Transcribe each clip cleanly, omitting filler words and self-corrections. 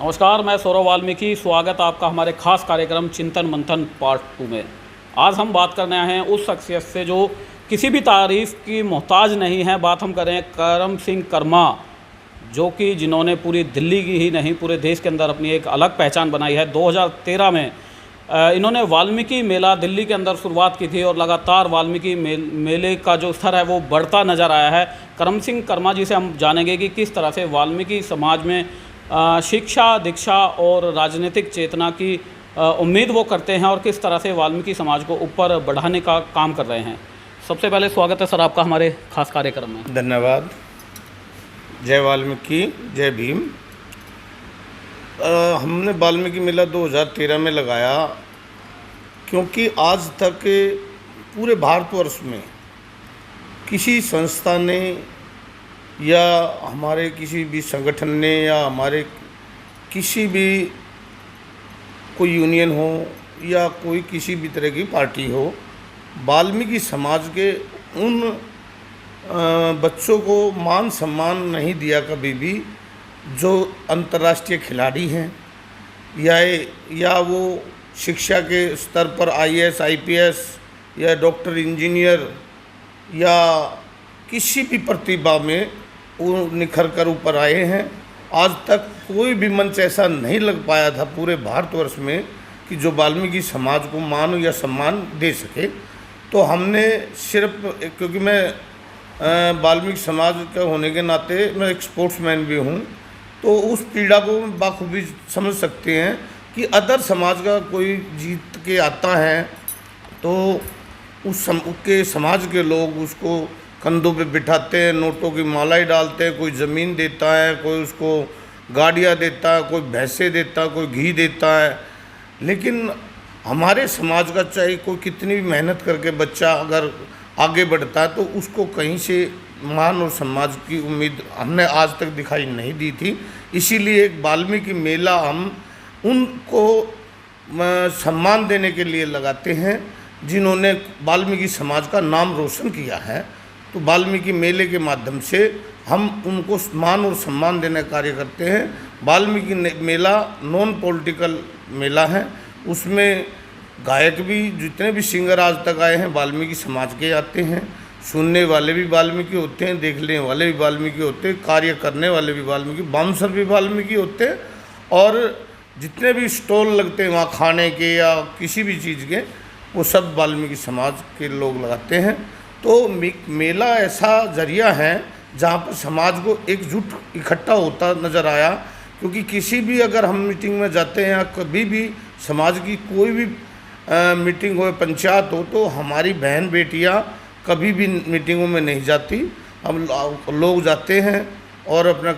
नमस्कार, मैं सौरभ वाल्मीकि। स्वागत आपका हमारे खास कार्यक्रम चिंतन मंथन पार्ट 2 में। आज हम बात करने आए हैं उस शख्सियत से जो किसी भी तारीफ़ की मोहताज नहीं है। बात हम करें करम सिंह कर्मा, जो कि जिन्होंने पूरी दिल्ली की ही नहीं पूरे देश के अंदर अपनी एक अलग पहचान बनाई है। 2013 में इन्होंने वाल्मीकि मेला दिल्ली के अंदर शुरुआत की थी और लगातार वाल्मीकि मेले का जो स्तर है वो बढ़ता नज़र आया है। करम सिंह कर्मा जी से हम जानेंगे कि किस तरह से वाल्मीकि समाज में शिक्षा, दीक्षा और राजनीतिक चेतना की उम्मीद वो करते हैं और किस तरह से वाल्मीकि समाज को ऊपर बढ़ाने का काम कर रहे हैं। सबसे पहले स्वागत है सर आपका हमारे खास कार्यक्रम में। धन्यवाद। जय वाल्मीकि, जय भीम। हमने वाल्मीकि मेला 2013 में लगाया क्योंकि आज तक पूरे भारतवर्ष में किसी संस्था ने या हमारे किसी भी संगठन ने या हमारे किसी भी कोई यूनियन हो या कोई किसी भी तरह की पार्टी हो, वाल्मीकि समाज के उन बच्चों को मान सम्मान नहीं दिया कभी भी जो अंतर्राष्ट्रीय खिलाड़ी हैं या वो शिक्षा के स्तर पर IAS, IPS या डॉक्टर, इंजीनियर या किसी भी प्रतिभा में वो निखर कर ऊपर आए हैं। आज तक कोई भी मंच ऐसा नहीं लग पाया था पूरे भारतवर्ष में कि जो वाल्मीकि समाज को मान या सम्मान दे सके। तो हमने सिर्फ, क्योंकि मैं वाल्मीकि समाज का होने के नाते मैं एक स्पोर्ट्समैन भी हूँ, तो उस पीड़ा को बाखूबी समझ सकते हैं कि अदर समाज का कोई जीत के आता है तो उसके समाज के लोग उसको कंधों पे बिठाते हैं, नोटों की मालाएं डालते हैं, कोई ज़मीन देता है, कोई उसको गाड़ियाँ देता है, कोई भैंसे देता है, कोई घी देता है। लेकिन हमारे समाज का चाहे कोई कितनी भी मेहनत करके बच्चा अगर आगे बढ़ता है तो उसको कहीं से मान और समाज की उम्मीद हमने आज तक दिखाई नहीं दी थी। इसीलिए एक वाल्मीकि मेला हम उनको सम्मान देने के लिए लगाते हैं जिन्होंने वाल्मीकि समाज का नाम रोशन किया है। तो वाल्मीकि मेले के माध्यम से हम उनको मान और सम्मान देने का कार्य करते हैं। वाल्मीकि मेला नॉन पॉलिटिकल मेला है, उसमें गायक भी, जितने भी सिंगर आज तक आए हैं वाल्मीकि समाज के आते हैं। सुनने वाले भी वाल्मीकि होते हैं, देखने वाले भी वाल्मीकि होते हैं, कार्य करने वाले भी वाल्मीकि, बाउंसर भी वाल्मीकि होते हैं और जितने भी स्टॉल लगते हैं वहाँ खाने के या किसी भी चीज़ के, वो सब वाल्मीकि समाज के लोग लगाते हैं। तो मेला ऐसा जरिया है जहाँ पर समाज को एकजुट इकट्ठा होता नज़र आया। क्योंकि किसी भी अगर हम मीटिंग में जाते हैं या कभी भी समाज की कोई भी मीटिंग हो, पंचायत हो, तो हमारी बहन बेटियाँ कभी भी मीटिंगों में नहीं जाती। हम लोग जाते हैं और अपना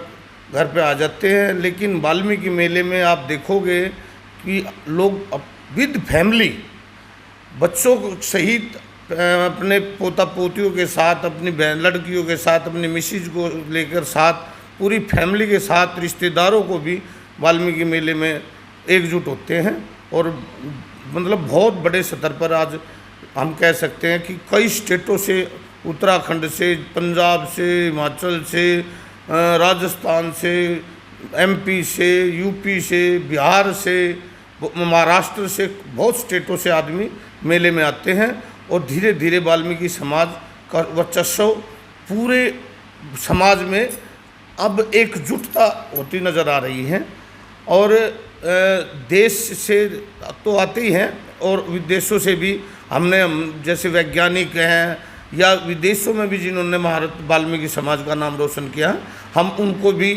घर पे आ जाते हैं। लेकिन वाल्मीकि मेले में आप देखोगे कि लोग विद फैमिली, बच्चों को सहित अपने पोता पोतियों के साथ, अपनी बहन लड़कियों के साथ, अपनी मिसेज को लेकर साथ, पूरी फैमिली के साथ, रिश्तेदारों को भी वाल्मीकि मेले में एकजुट होते हैं। और मतलब बहुत बड़े स्तर पर आज हम कह सकते हैं कि कई स्टेटों से, उत्तराखंड से, पंजाब से, हिमाचल से, राजस्थान से, MP से, UP से, बिहार से, महाराष्ट्र से, बहुत स्टेटों से आदमी मेले में आते हैं। और धीरे धीरे वाल्मीकि समाज का वर्चस्व पूरे समाज में अब एकजुटता होती नज़र आ रही है। और देश से तो आते ही हैं और विदेशों से भी हमने, जैसे वैज्ञानिक हैं या विदेशों में भी जिन्होंने महारत वाल्मीकि समाज का नाम रोशन किया, हम उनको भी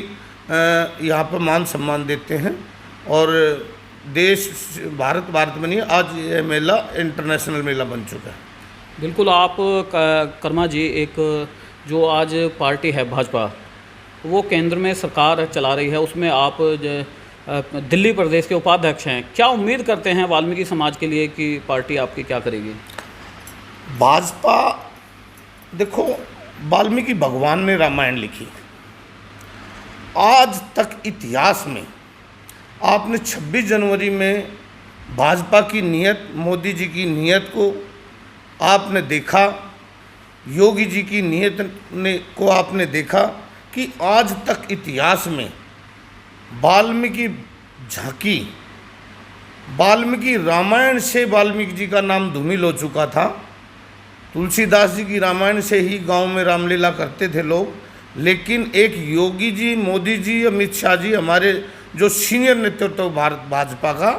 यहाँ पर मान सम्मान देते हैं। और देश, भारत में नहीं, आज ये मेला इंटरनेशनल मेला बन चुका है। बिल्कुल। आप कर्मा जी, एक जो आज पार्टी है भाजपा, वो केंद्र में सरकार चला रही है, उसमें आप दिल्ली प्रदेश के उपाध्यक्ष हैं। क्या उम्मीद करते हैं वाल्मीकि समाज के लिए कि पार्टी आपकी क्या करेगी? भाजपा, देखो, वाल्मीकि भगवान ने रामायण लिखी। आज तक इतिहास में आपने 26 जनवरी में भाजपा की नीयत, मोदी जी की नीयत को आपने देखा, योगी जी की नीयत को आपने देखा कि आज तक इतिहास में वाल्मीकि झांकी, वाल्मीकि रामायण से वाल्मीकि जी का नाम धूमिल हो चुका था। तुलसीदास जी की रामायण से ही गांव में रामलीला करते थे लोग। लेकिन एक योगी जी, मोदी जी, अमित शाह जी, हमारे जो सीनियर नेतृत्व भारत भाजपा का,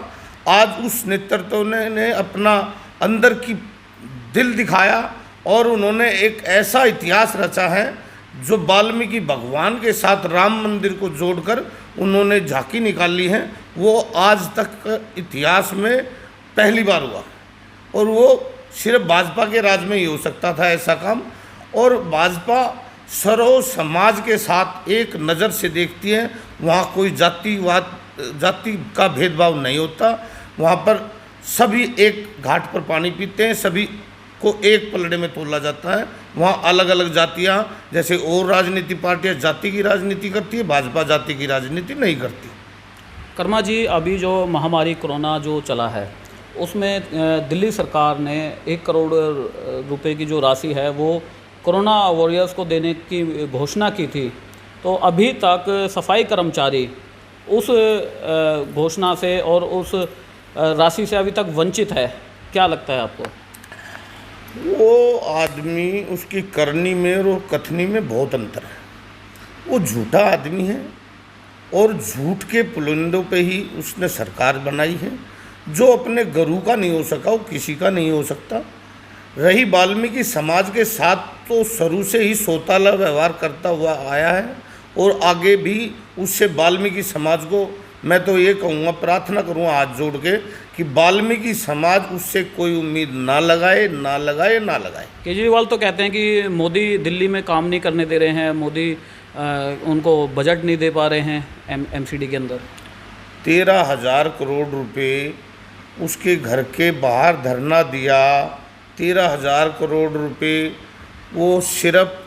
आज उस नेतृत्व ने अपना अंदर की दिल दिखाया और उन्होंने एक ऐसा इतिहास रचा है जो वाल्मीकि भगवान के साथ राम मंदिर को जोड़कर उन्होंने झांकी निकाली है। वो आज तक इतिहास में पहली बार हुआ और वो सिर्फ भाजपा के राज में ही हो सकता था ऐसा काम। और भाजपा सर्व समाज के साथ एक नज़र से देखती है, वहाँ कोई जाति का भेदभाव नहीं होता। वहाँ पर सभी एक घाट पर पानी पीते हैं, सभी को एक पलड़े में तोला जाता है। वहाँ अलग अलग जातियाँ, जैसे और राजनीति पार्टियाँ जाति की राजनीति करती है, भाजपा जाति की राजनीति नहीं करती। कर्मा जी, अभी जो महामारी कोरोना जो चला है उसमें दिल्ली सरकार ने 1 करोड़ रुपए की जो राशि है वो कोरोना वॉरियर्स को देने की घोषणा की थी। तो अभी तक सफाई कर्मचारी उस घोषणा से और उस राशि से अभी तक वंचित है। क्या लगता है आपको? वो आदमी, उसकी करनी में और कथनी में बहुत अंतर है। वो झूठा आदमी है और झूठ के पुलिंदों पे ही उसने सरकार बनाई है। जो अपने गुरु का नहीं हो सका वो किसी का नहीं हो सकता। रही वाल्मीकि समाज के साथ, तो शुरू से ही सौताला व्यवहार करता हुआ आया है और आगे भी उससे वाल्मीकि समाज को, मैं तो ये कहूँगा, प्रार्थना करूँगा हाथ जोड़ के कि वाल्मीकि समाज उससे कोई उम्मीद ना लगाए। केजरीवाल तो कहते हैं कि मोदी दिल्ली में काम नहीं करने दे रहे हैं, मोदी उनको बजट नहीं दे पा रहे हैं एमसीडी के अंदर। 13,000 करोड़ रुपए उसके घर के बाहर धरना दिया। 13,000 करोड़ रुपए वो सिर्फ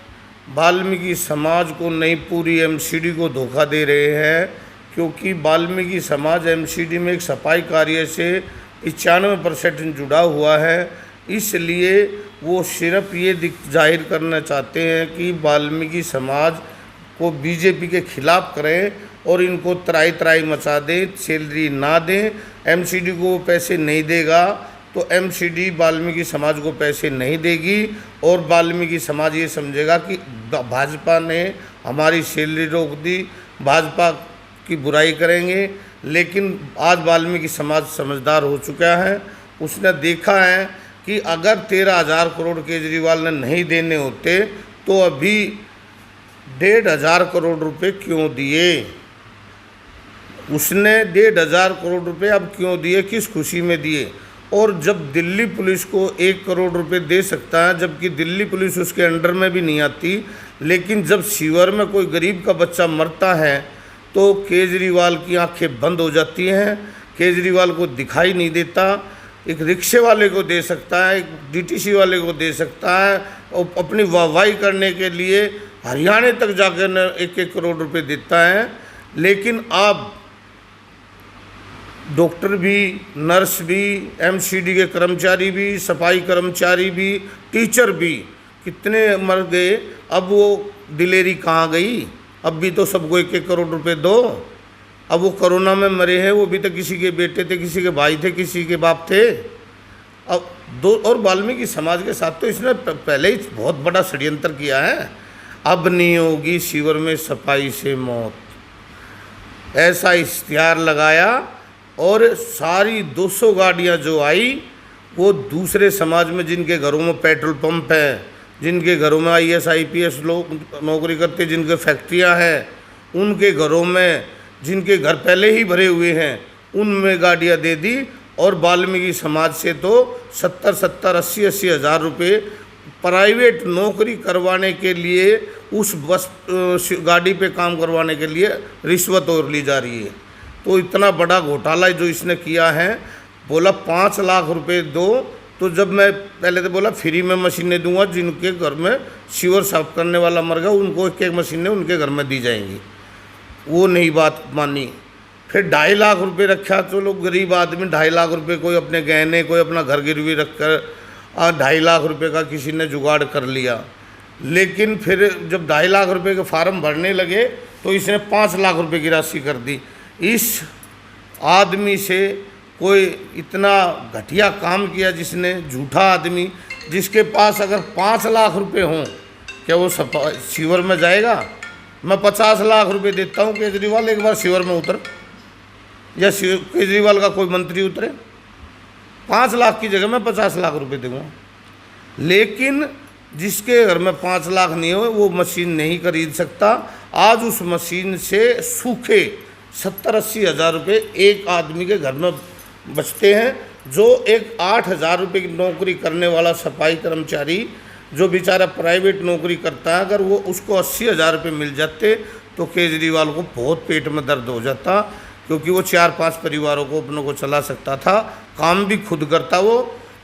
वाल्मीकि समाज को नहीं, पूरी एमसीडी को धोखा दे रहे हैं। क्योंकि वाल्मीकि समाज एमसीडी में एक सफाई कार्य से 95% जुड़ा हुआ है। इसलिए वो सिर्फ ये जाहिर करना चाहते हैं कि वाल्मीकि समाज को बीजेपी के खिलाफ करें और इनको त्राई मचा दें, सैलरी ना दें। एमसीडी को वो पैसे नहीं देगा तो एमसीडी वाल्मीकि समाज को पैसे नहीं देगी और वाल्मीकि समाज ये समझेगा कि भाजपा ने हमारी सैलरी रोक दी, भाजपा की बुराई करेंगे। लेकिन आज वाल्मीकि समाज समझदार हो चुका है। उसने देखा है कि अगर 13,000 करोड़ केजरीवाल ने नहीं देने होते तो अभी 1,500 करोड़ रुपए क्यों दिए। उसने 1,500 करोड़ रुपए अब क्यों दिए, किस खुशी में दिए। और जब दिल्ली पुलिस को 1 करोड़ रुपए दे सकता है, जबकि दिल्ली पुलिस उसके अंडर में भी नहीं आती, लेकिन जब शिवर में कोई गरीब का बच्चा मरता है तो केजरीवाल की आंखें बंद हो जाती हैं। केजरीवाल को दिखाई नहीं देता। एक रिक्शे वाले को दे सकता है, एक डीटीसी वाले को दे सकता है और अपनी वाहवाही करने के लिए हरियाणा तक जाकर 1-1 करोड़ रुपए देता है। लेकिन अब डॉक्टर भी, नर्स भी, एमसीडी के कर्मचारी भी, सफाई कर्मचारी भी, टीचर भी कितने मर गए। अब वो दिलेरी कहाँ गई? अब भी तो सबको 1-1 करोड़ रुपए दो। अब वो कोरोना में मरे हैं, वो भी तो किसी के बेटे थे, किसी के भाई थे, किसी के बाप थे। अब दो, और वाल्मीकि समाज के साथ तो इसने पहले ही बहुत बड़ा षड्यंत्र किया है। अब नहीं होगी शिविर में सफाई से मौत, ऐसा इश्तिहार लगाया और सारी 200 गाड़ियाँ जो आई वो दूसरे समाज में, जिनके घरों में पेट्रोल पंप है, जिनके घरों में IAS IPS लोग नौकरी करते, जिनके फैक्ट्रियां हैं, उनके घरों में, जिनके घर पहले ही भरे हुए हैं, उनमें गाड़ियां दे दी। और वाल्मीकि समाज से तो 70-70, 80-80 हज़ार रुपये प्राइवेट नौकरी करवाने के लिए, उस बस गाड़ी पे काम करवाने के लिए रिश्वत और ली जा रही है। तो इतना बड़ा घोटाला जो इसने किया है। बोला 5 लाख रुपए दो, तो जब मैं पहले तो बोला फ्री में मशीनें दूंगा, जिनके घर में सीवर साफ करने वाला मर गया उनको 1-1 मशीनें उनके घर में दी जाएंगी। वो नहीं बात मानी। फिर 2.5 लाख रुपए रखा। तो लोग गरीब आदमी 2.5 लाख रुपए, कोई अपने गहने, कोई अपना घर गिरवी रख कर 2.5 लाख रुपए का किसी ने जुगाड़ कर लिया। लेकिन फिर जब 2.5 लाख रुपए के फार्म भरने लगे तो इसने 5 लाख रुपए की राशि कर दी। इस आदमी से कोई इतना घटिया काम किया, जिसने झूठा आदमी, जिसके पास अगर 5 लाख रुपए हों, क्या वो सीवर में जाएगा? मैं 50 लाख रुपए देता हूँ, केजरीवाल एक बार सीवर में उतर, या केजरीवाल का कोई मंत्री उतरे, 5 लाख की जगह मैं 50 लाख रुपए दूंगा। लेकिन जिसके घर में 5 लाख नहीं हो वो मशीन नहीं खरीद सकता। आज उस मशीन से सूखे 70-80 हज़ार रुपये एक आदमी के घर में बचते हैं। जो एक 8,000 रुपये की नौकरी करने वाला सफाई कर्मचारी, जो बेचारा प्राइवेट नौकरी करता है, अगर वो उसको 80,000 रुपये मिल जाते तो केजरीवाल को बहुत पेट में दर्द हो जाता, क्योंकि वो 4-5 परिवारों को अपनों को चला सकता था, काम भी खुद करता वो।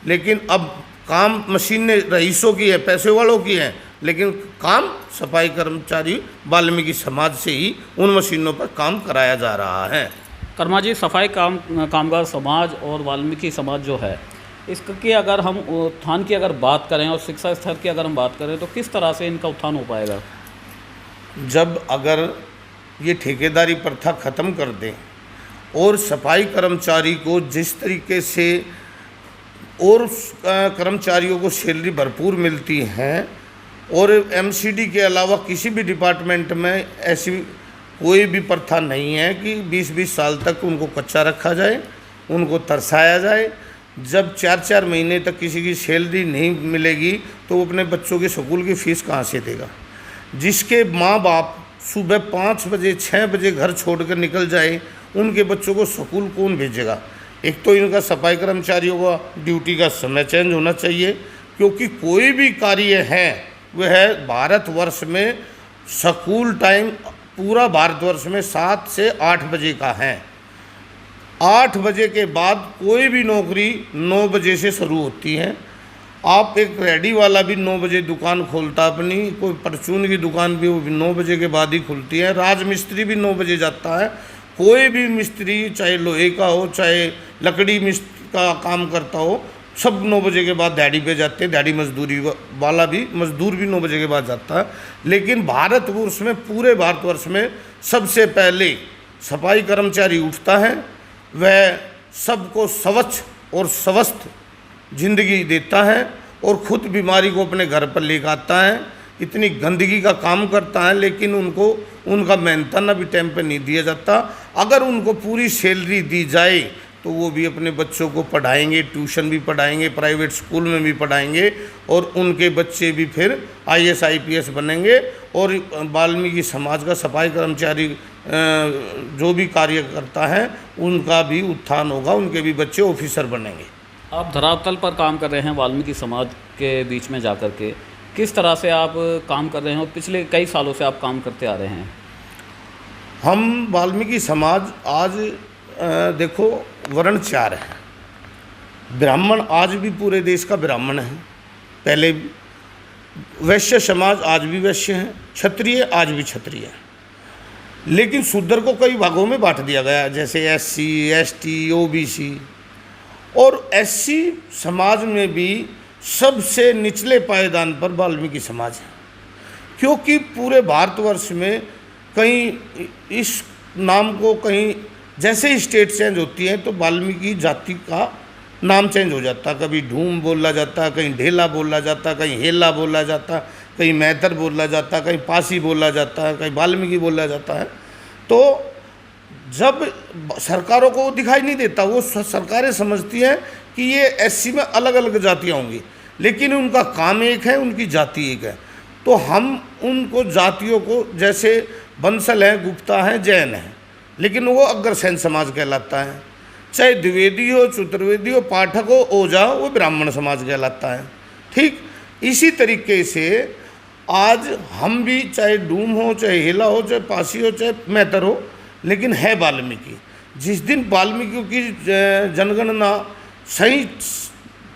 लेकिन अब काम मशीनें रईसों की है, पैसे वालों की है, लेकिन काम सफाई कर्मचारी वाल्मीकि समाज से ही उन मशीनों पर काम कराया जा रहा है। कर्मा जी, सफाई कामगार समाज और वाल्मीकि समाज जो है, इसकी अगर हम उत्थान की अगर बात करें और शिक्षा स्तर की अगर हम बात करें तो किस तरह से इनका उत्थान हो पाएगा? जब अगर ये ठेकेदारी प्रथा ख़त्म कर दें और सफाई कर्मचारी को जिस तरीके से और कर्मचारियों को सैलरी भरपूर मिलती हैं, और एमसीडी के अलावा किसी भी डिपार्टमेंट में ऐसी कोई भी प्रथा नहीं है कि 20-20 साल तक उनको कच्चा रखा जाए, उनको तरसाया जाए। जब 4-4 महीने तक किसी की सैलरी नहीं मिलेगी तो वो अपने बच्चों के स्कूल की फ़ीस कहाँ से देगा? जिसके माँ बाप सुबह 5 बजे 6 बजे घर छोड़कर निकल जाए, उनके बच्चों को स्कूल कौन भेजेगा? एक तो इनका सफाई कर्मचारियों का ड्यूटी का समय चेंज होना चाहिए, क्योंकि कोई भी कार्य है वह है भारतवर्ष में स्कूल टाइम पूरा भारतवर्ष में 7 से 8 बजे का है। 8 बजे के बाद कोई भी नौकरी 9 बजे से शुरू होती है। आप एक रेडी वाला भी 9 बजे दुकान खोलता अपनी, कोई परचून की दुकान भी वो भी 9 बजे के बाद ही खुलती है। राजमिस्त्री भी 9 बजे जाता है। कोई भी मिस्त्री, चाहे लोहे का हो चाहे लकड़ी मिस्त्री का काम करता हो, सब 9 बजे के बाद दिहाड़ी पे जाते हैं। दिहाड़ी मजदूरी वाला भी, मजदूर भी 9 बजे के बाद जाता है। लेकिन भारतवर्ष में, पूरे भारतवर्ष में सबसे पहले सफाई कर्मचारी उठता है, वह सबको स्वच्छ और स्वस्थ जिंदगी देता है और खुद बीमारी को अपने घर पर लेकर आता है। इतनी गंदगी का काम करता है, लेकिन उनको उनका मेहनताना भी टाइम पर नहीं दिया जाता। अगर उनको पूरी सैलरी दी जाए तो वो भी अपने बच्चों को पढ़ाएंगे, ट्यूशन भी पढ़ाएंगे, प्राइवेट स्कूल में भी पढ़ाएंगे, और उनके बच्चे भी फिर IAS IPS बनेंगे। और वाल्मीकि समाज का सफाई कर्मचारी जो भी कार्य करता है उनका भी उत्थान होगा, उनके भी बच्चे ऑफिसर बनेंगे। आप धरातल पर काम कर रहे हैं वाल्मीकि समाज के बीच में जाकर के, किस तरह से आप काम कर रहे हैं और पिछले कई सालों से आप काम करते आ रहे हैं? हम वाल्मीकि समाज आज देखो वर्ण 4 है। ब्राह्मण आज भी पूरे देश का ब्राह्मण है, पहले वैश्य समाज आज भी वैश्य हैं, क्षत्रिय आज भी क्षत्रिय है। लेकिन शूद्र को कई भागों में बांट दिया गया, जैसे SC ST OBC। और SC समाज में भी सबसे निचले पायदान पर वाल्मीकि समाज है, क्योंकि पूरे भारतवर्ष में कहीं इस नाम को, कहीं जैसे ही स्टेट चेंज होती है तो वाल्मीकि जाति का नाम चेंज हो जाता। कभी ढूम बोला जाता, कहीं ढेला बोला जाता, कहीं हेला बोला जाता, कहीं मैतर बोला जाता, कहीं पासी बोला जाता है, कहीं वाल्मीकि बोला जाता है। तो जब सरकारों को दिखाई नहीं देता, वो सरकारें समझती हैं कि ये SC में अलग अलग जातियाँ होंगी, लेकिन उनका काम एक है, उनकी जाति एक है। तो हम उनको जातियों को, जैसे बंसल है, गुप्ता है, जैन है, लेकिन वो अग्रसेन समाज कहलाता है। चाहे द्विवेदी हो, चतुर्वेदी हो, पाठक हो, ओझा हो, वो ब्राह्मण समाज कहलाता है। ठीक इसी तरीके से आज हम भी, चाहे डूम हो, चाहे हेला हो, चाहे पासी हो, चाहे मैतर हो, लेकिन है वाल्मीकि। जिस दिन वाल्मीकियों की जनगणना सही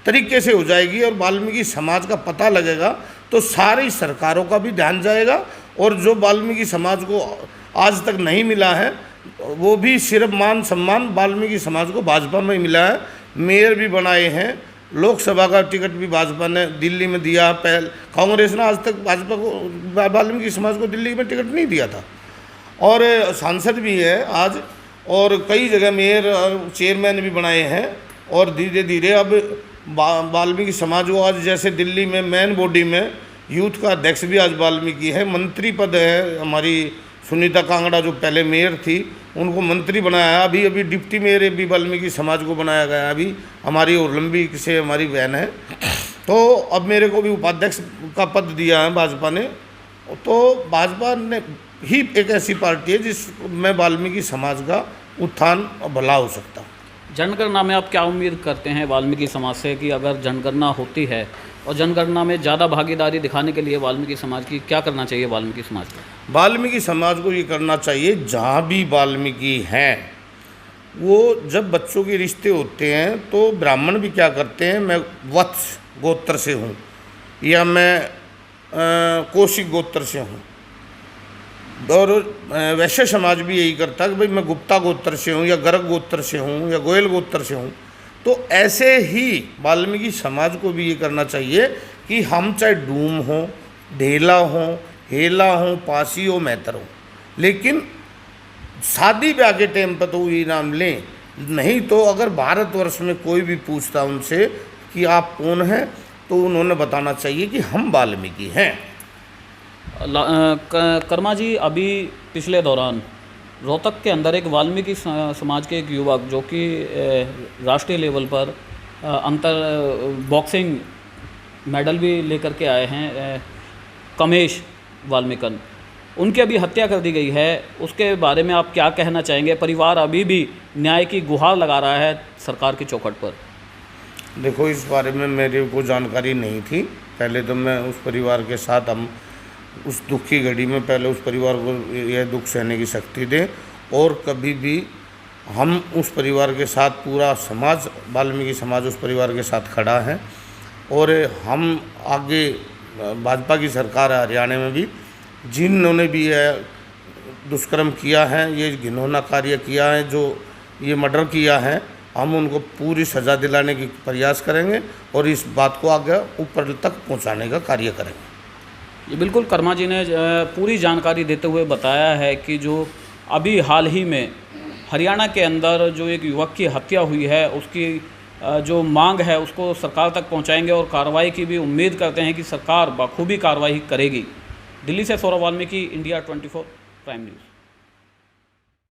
तरीके से हो जाएगी और वाल्मीकि समाज का पता लगेगा तो सारी सरकारों का भी ध्यान जाएगा, और जो वाल्मीकि समाज को आज तक नहीं मिला है वो भी सिर्फ मान सम्मान वाल्मीकि समाज को भाजपा में मिला है। मेयर भी बनाए हैं, लोकसभा का टिकट भी भाजपा ने दिल्ली में दिया। पहले कांग्रेस ने आज तक भाजपा को, वाल्मीकि समाज को दिल्ली में टिकट नहीं दिया था, और सांसद भी है आज। और कई जगह मेयर और चेयरमैन भी बनाए हैं। और धीरे धीरे अब वाल्मीकि समाज को आज जैसे दिल्ली में मेन बॉडी में यूथ का अध्यक्ष भी आज वाल्मीकि है, मंत्री पद है। हमारी सुनीता कांगड़ा जो पहले मेयर थी उनको मंत्री बनाया, अभी अभी डिप्टी मेयर भी वाल्मीकि समाज को बनाया गया। अभी हमारी ओलंबी से हमारी बहन है, तो अब मेरे को भी उपाध्यक्ष का पद दिया है भाजपा ने। तो भाजपा ने ही एक ऐसी पार्टी है जिसमें वाल्मीकि समाज का उत्थान और भला हो सकता है। जनगणना में आप क्या उम्मीद करते हैं वाल्मीकि समाज से कि अगर जनगणना होती है और जनगणना में ज़्यादा भागीदारी दिखाने के लिए वाल्मीकि समाज की क्या करना चाहिए? वाल्मीकि समाज को वाल्मीकि समाज को ये करना चाहिए, जहाँ भी वाल्मीकि हैं वो जब बच्चों के रिश्ते होते हैं तो ब्राह्मण भी क्या करते हैं, मैं वत्स गोत्र से हूँ या मैं कौशिक गोत्र से हूँ, और वैश्य समाज भी यही करता है कि भाई मैं गुप्ता गोत्र से हूँ या गर्ग गोत्र से हूँ या गोयल गोत्र से हूँ। तो ऐसे ही वाल्मीकि समाज को भी ये करना चाहिए कि हम चाहे डूम हो, ढेला हो, हेला हो, पासी हो, मैतर हो, लेकिन शादी ब्याह के टाइम पर तो ये नाम लें। नहीं तो अगर भारतवर्ष में कोई भी पूछता उनसे कि आप कौन हैं, तो उन्होंने बताना चाहिए कि हम वाल्मीकि हैं। कर्मा जी, अभी पिछले दौरान रोहतक के अंदर एक वाल्मीकि समाज के एक युवक जो कि राष्ट्रीय लेवल पर बॉक्सिंग मेडल भी लेकर के आए हैं, कमेश वाल्मीकन, उनकी अभी हत्या कर दी गई है। उसके बारे में आप क्या कहना चाहेंगे? परिवार अभी भी न्याय की गुहार लगा रहा है सरकार की चौखट पर। देखो, इस बारे में मेरे को जानकारी नहीं थी। पहले तो मैं उस परिवार के साथ, हम उस दुख की घड़ी में पहले उस परिवार को यह दुख सहने की शक्ति दें, और कभी भी हम उस परिवार के साथ, पूरा समाज, वाल्मीकि समाज उस परिवार के साथ खड़ा है। और हम आगे भाजपा की सरकार है हरियाणा में भी, जिन्होंने भी यह दुष्कर्म किया है, ये घिनौना कार्य किया है, जो ये मर्डर किया है, हम उनको पूरी सज़ा दिलाने की प्रयास करेंगे और इस बात को आगे ऊपर तक पहुंचाने का कार्य करेंगे। ये बिल्कुल कर्मा जी ने पूरी जानकारी देते हुए बताया है कि जो अभी हाल ही में हरियाणा के अंदर जो एक युवक की हत्या हुई है, उसकी जो मांग है उसको सरकार तक पहुंचाएंगे और कार्रवाई की भी उम्मीद करते हैं कि सरकार बखूबी कार्रवाई करेगी। दिल्ली से Saurabh Valmiki, India 24 prime news.